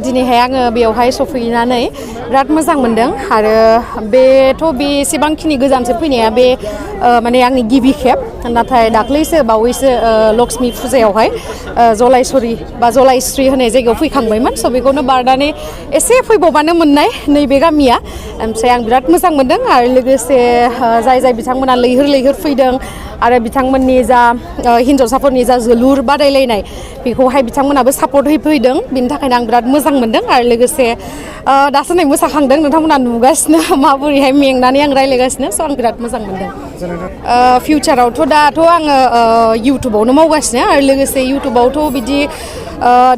दिनैहाय आङो बेयावहाय सफैनानै बिराद मोजां मोनदों आरो बेथ' बेसेबांखिनि गोजानसो फैनाया बे माने आंनि गिबि खेब नाथाय दाख्लैसो बावैसो लक्ष्मी फुजायावहाय जलायसरी बा जलायस्री होनाय जायगायाव फैखांबायमोन स' बेखौनो बारनानै एसे फैबावबानो मोननाय नैबे गामिया ओमफ्राय आं बिराद मोजां मोनदों आरो लोगोसे जाय बिथांमोना लैहोर फैदों आरो बिथांमोननि जा हिन्जावसाफोरनि जा जोलुर बादायलायनाय बेखौहाय बिथांमोनाबो सापर्ट होफैदों बिनि थाखायनो आं बिराद मोजां मोनदों आरो लोगोसे दासो नै मोसाखांदों नोंथांमोना नुगासिनो माबोरैहाय मेंनानै आं रायलायगासिनो स' आं बिराद मोजां मोनदों फिउचारावथ' दाथ' आङो इउटुबावनो मावगासिनो आरो लोगोसे इउटुबावथ' बिदि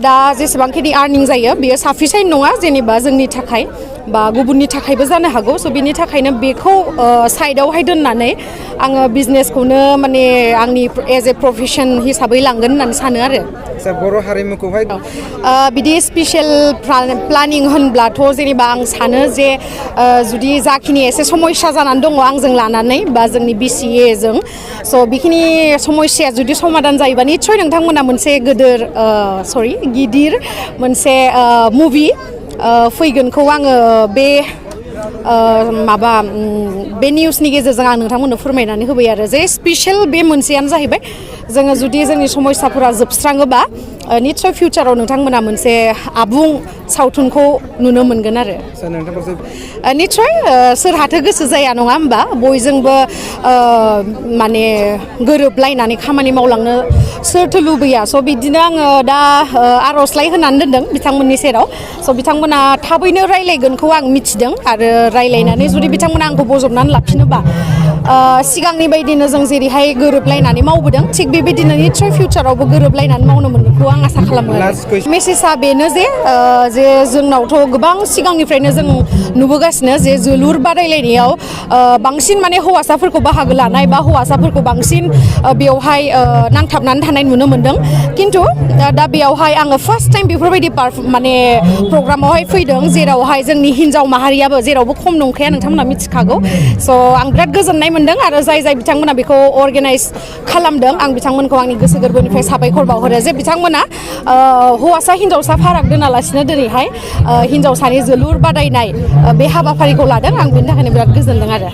दा जेसेबांखिनि आर्निं जायो बेयो साफिसियेन्ट नङा जेनेबा जोंनि थाखाय बा गुबुननि थाखायबो जानो हागौ स' बिनि थाखायनो बेखौ साइडआवहाय दोननानै आङो बिजनेसखौनो माने आंनि एज ए प्रफेसन हिसाबै लांगोन होननानै सानो आरो बर' हारिमुखौहाय बिदि स्पेसियेल प्लानिं होनब्लाथ' जेनेबा आं सानो जे जुदि जाखिनि एसे समस्या जानानै दङ आंजों लानानै बा जोंनि Bcaaजों स' बेखिनि समस्याया जुदि समाधान जायोबा निस्सय नोंथांमोना मोनसे गिदिर मोनसे मुभि फैगोनखौ आङो बे बे निउसनि गेजेरजों आं नोंथांमोननो फोरमायनानै होबाय आरो जे स्पेसियेल बे मोनसेयानो जाहैबाय जोङो जुदि जोंनि समस्याफोरा जोबस्राङोबा निस्सय फिउचाराव नोंथांमोना मोनसे आबुं सावथुनखौ नुनो मोनगोन आरो निस्सय सोरहाथो गोसो जाया नङा होमबा बयजोंबो माने गोरोबलायनानै खामानि मावलांनो सोरथो लुबैया स' बिदिनो आङो दा आर'जलाइ होनानै दोनदों बिथांमोननि सेराव स' बिथांमोना थाबैनो रायलायगोनखौ आं मिथिदों आरो रायलायनानै जुदि बिथांमोना आंखौ बजबनानै लाफिनोबा सिगांनि बायदिनो जों जेरैहाय गोरोबलायनानै मावबोदों थिग बेबायदिनो निस्सय फिउचारावबो गोरोबलायनानै मावनो मोनगोनखौ आं आसा खालामो मेसेजआ बेनो जे जोंनावथ' गोबां सिगांनिफ्रायनो जों नुबोगासिनो जे जोलुर बादायलायनायाव बांसिन माने हौवासाफोरखौ बाहागो लानाय बा हौवासाफोरखौ बांसिन बेवहाय नांथाबनानै थानाय नुनो मोनदों खिन्थु दा बेयावहाय आङो फार्स्ट टाइम बेफोरबायदि माने प्रग्रामावहाय फैदों जेरावहाय जोंनि हिन्जाव माहारियाबो जेरावबो खम नंखाया नोंथांमोना मिथिखागौ स' आं बिराद गोजोननाय मोनदों आरो जाय बिथांमोना बेखौ अर्गेनाइज खालामदों आं बिथांमोनखौ आंनि गोसो गोरबोनिफ्राय साबायखर बावहरो जे बिथांमोना हौवासा हिन्जावसा फाराग दोनालासिनो दिनैहाय हिन्जावसानि जोलुर बादायनाय बे हाबाफारिखौ लादों आं बेनि थाखायनो बिराद गोजोनदों आरो